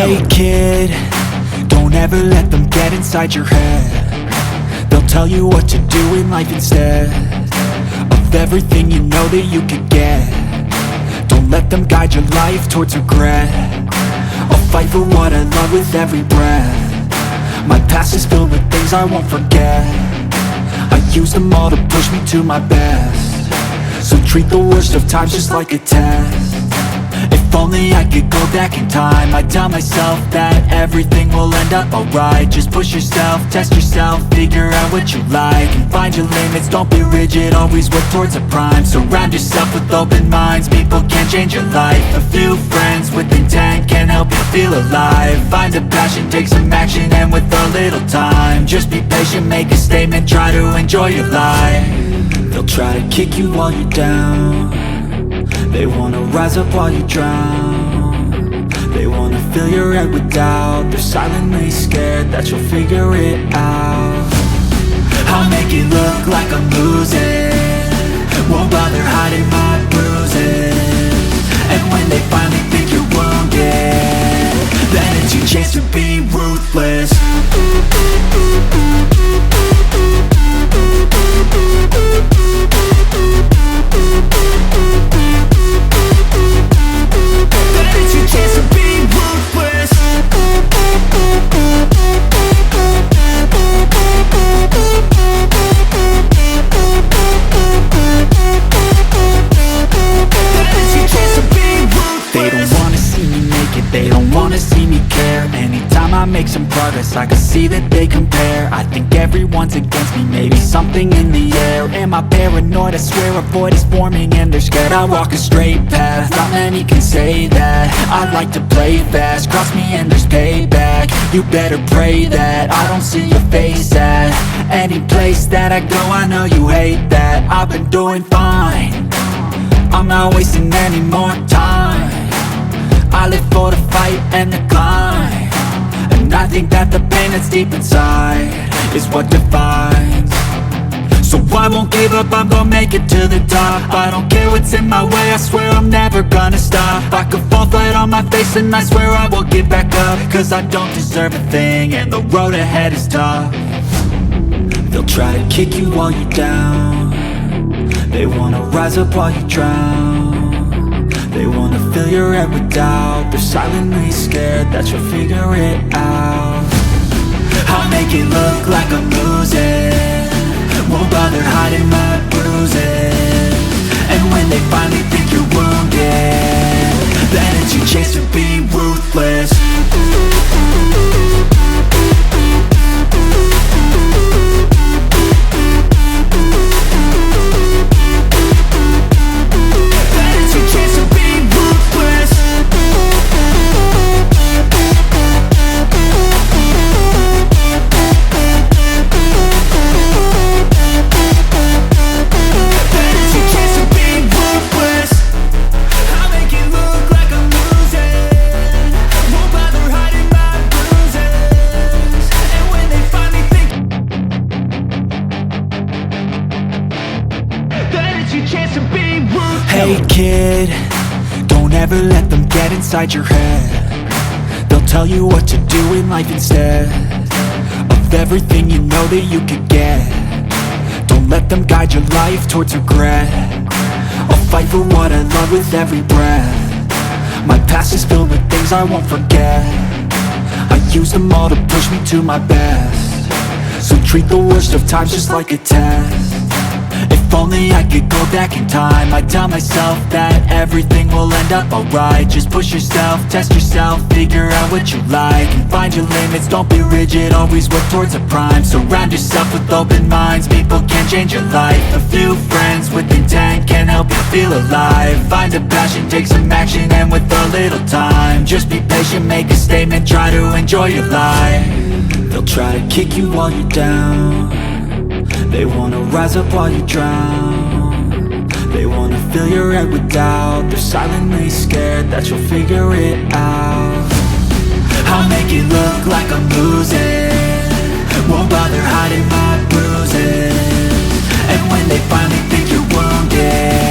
Hey kid, don't ever let them get inside your head. They'll tell you what to do in life instead of everything you know that you could get. Don't let them guide your life towards regret. I'll fight for what I love with every breath. My past is filled with things I won't forget. I use them all to push me to my best. So treat the worst of times just like a test. If only I could go back in time, I'd tell myself that everything will end up alright. Just push yourself, test yourself, figure out what you like, and find your limits, don't be rigid, always work towards a prime. Surround yourself with open minds, people can change your life. A few friends with intent can help you feel alive. Find a passion, take some action, and with a little time, just be patient, make a statement, try to enjoy your life. They'll try to kick you while you're down. They wanna rise up while you drown. They wanna fill your head with doubt. They're silently scared that you'll figure it out. I'll make it look like I'm losing, won't bother hiding my bruises. And when they finally think you're wounded, then it's your chance to be ruthless. They don't wanna see me care. Anytime I make some progress, I can see that they compare. I think everyone's against me, maybe something in the air. Am I paranoid? I swear a void is forming and they're scared. I walk a straight path, not many can say that. I like to play fast, cross me and there's payback. You better pray that I don't see your face at any place that I go. I know you hate that. I've been doing fine, I'm not wasting any more time. I live for the fight and the climb, and I think that the pain that's deep inside is what defines. So I won't give up, I'm gonna make it to the top. I don't care what's in my way, I swear I'm never gonna stop. I could fall flat on my face and I swear I will get back up, cause I don't deserve a thing and the road ahead is tough. They'll try to kick you while you're down. They wanna rise up while you drown. They wanna fill your head with doubt. They're silently scared that you'll figure it out. I'll make it look like I'm losing, won't bother hiding my bruises. And when they finally think you're wounded, then it's your chance to be ruthless. Hey kid, don't ever let them get inside your head. They'll tell you what to do in life instead of everything you know that you could get. Don't let them guide your life towards regret. I'll fight for what I love with every breath. My past is filled with things I won't forget. I use them all to push me to my best. So treat the worst of times just like a test. If only I could go back in time, I'd tell myself that everything will end up alright. Just push yourself, test yourself, figure out what you like, and find your limits, don't be rigid, always work towards a prime. Surround yourself with open minds, people can change your life. A few friends with intent can help you feel alive. Find a passion, take some action, and with a little time, just be patient, make a statement, try to enjoy your life. They'll try to kick you while you're down. They wanna rise up while you drown. They wanna fill your head with doubt. They're silently scared that you'll figure it out. I'll make it look like I'm losing, won't bother hiding my bruises. And when they finally think you're wounded,